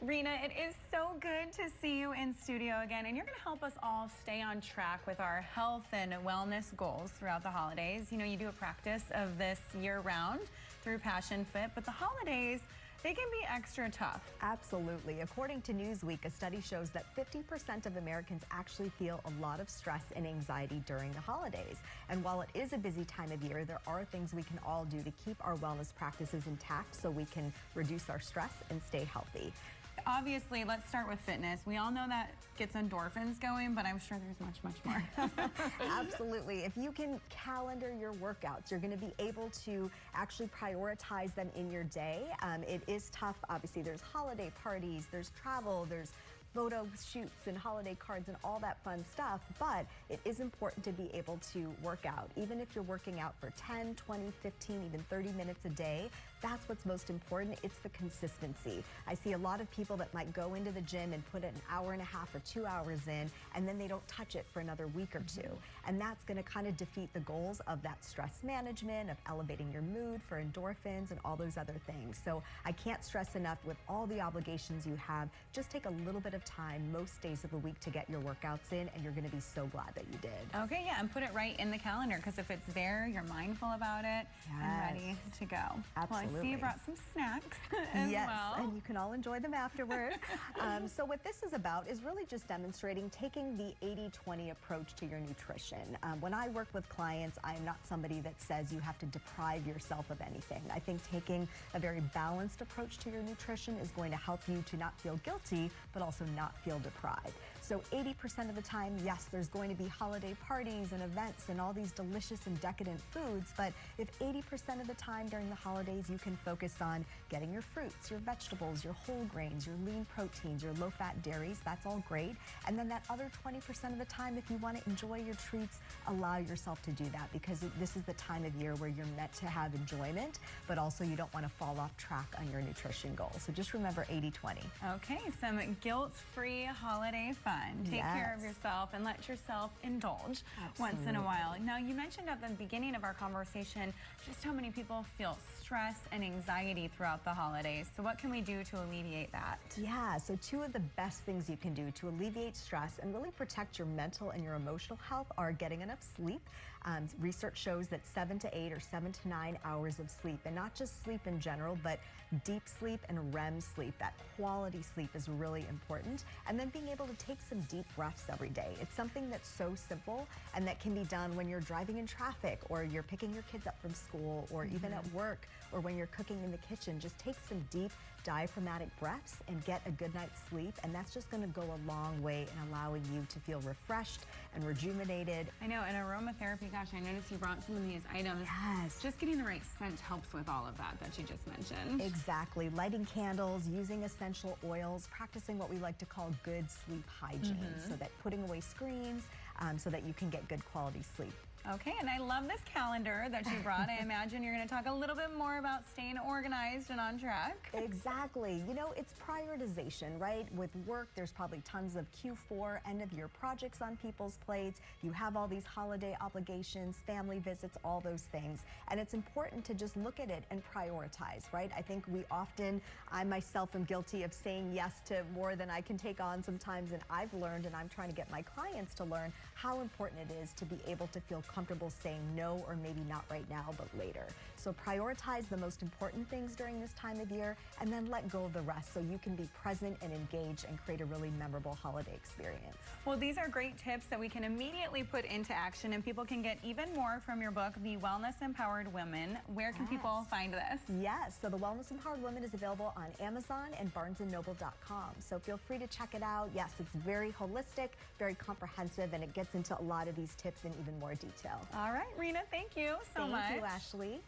Reena, it is so good to see you in studio again, and you're going to help us all stay on track with our health and wellness goals throughout the holidays. You know, you do a practice of this year-round through Passion Fit, but the holidays, they can be extra tough. Absolutely. According to Newsweek, a study shows that 50% of Americans actually feel a lot of stress and anxiety during the holidays. And while it is a busy time of year, there are things we can all do to keep our wellness practices intact so we can reduce our stress and stay healthy. Obviously, let's start with fitness. We all know that gets endorphins going, but I'm sure there's much more. Absolutely. If you can calendar your workouts, you're going to be able to actually prioritize them in your day. It is tough. Obviously, there's holiday parties, there's travel, there's photo shoots and holiday cards and all that fun stuff, but it is important to be able to work out. Even if you're working out for 10, 20, 15, even 30 minutes a day, that's what's most important. It's the consistency. I see a lot of people that might go into the gym and put an hour and a half or 2 hours in, and then they don't touch it for another week or two. And that's going to kind of defeat the goals of that stress management, of elevating your mood for endorphins and all those other things. So I can't stress enough, with all the obligations you have, just take a little bit of time most days of the week to get your workouts in, and you're going to be so glad that you did. Okay, yeah, and put it right in the calendar, because if it's there, you're mindful about it and ready to go. Absolutely. Well, I see you brought some snacks as well. And you can all enjoy them afterward. So what this is about is really just demonstrating taking the 80-20 approach to your nutrition. When I work with clients, I am not somebody that says you have to deprive yourself of anything. I think taking a very balanced approach to your nutrition is going to help you to not feel guilty, but also not feel deprived. So 80% of the time, yes, there's going to be holiday parties and events and all these delicious and decadent foods, but if 80% of the time during the holidays you can focus on getting your fruits, your vegetables, your whole grains, your lean proteins, your low-fat dairies, that's all great. And then that other 20% of the time, if you want to enjoy your treats, allow yourself to do that, because this is the time of year where you're meant to have enjoyment, but also you don't want to fall off track on your nutrition goals. So just remember 80-20. Okay, some guilt-free holiday fun. Take care of yourself and let yourself indulge once in a while. Now, you mentioned at the beginning of our conversation just how many people feel stress and anxiety throughout the holidays. So what can we do to alleviate that? Yeah, so two of the best things you can do to alleviate stress and really protect your mental and your emotional health are getting enough sleep. Research shows that 7 to 8 or 7 to 9 hours of sleep, and not just sleep in general, but deep sleep and REM sleep, that quality sleep, is really important. And then being able to take some deep breaths every day. It's something that's so simple and that can be done when you're driving in traffic, or you're picking your kids up from school, or even at work, or when you're cooking in the kitchen. Just take some deep diaphragmatic breaths and get a good night's sleep, and that's just going to go a long way in allowing you to feel refreshed and rejuvenated. I know, and aromatherapy, gosh, I noticed you brought some of these items. Yes. Just getting the right scent helps with all of that you just mentioned. Exactly. Lighting candles, using essential oils, practicing what we like to call good sleep hygiene, so that putting away screens so that you can get good quality sleep. Okay, and I love this calendar that you brought. I imagine you're going to talk a little bit more about staying organized and on track. Exactly. You know, it's prioritization, right? With work, there's probably tons of Q4 end-of-year projects on people's plates. You have all these holiday obligations, family visits, all those things. And it's important to just look at it and prioritize, right? I think we often, I myself am guilty of saying yes to more than I can take on sometimes, and I've learned, and I'm trying to get my clients to learn, how important it is to be able to feel comfortable saying no, or maybe not right now, but later. So prioritize the most important things during this time of year, and then let go of the rest so you can be present and engaged and create a really memorable holiday experience. Well, these are great tips that we can immediately put into action, and people can get even more from your book, The Wellness Empowered Woman. Where can people find this? Yes, so The Wellness Empowered Woman is available on Amazon and barnesandnoble.com. So feel free to check it out. Yes, it's very holistic, very comprehensive, and it gets into a lot of these tips in even more detail. All right, Reena, thank you so much. Thank you, Ashley.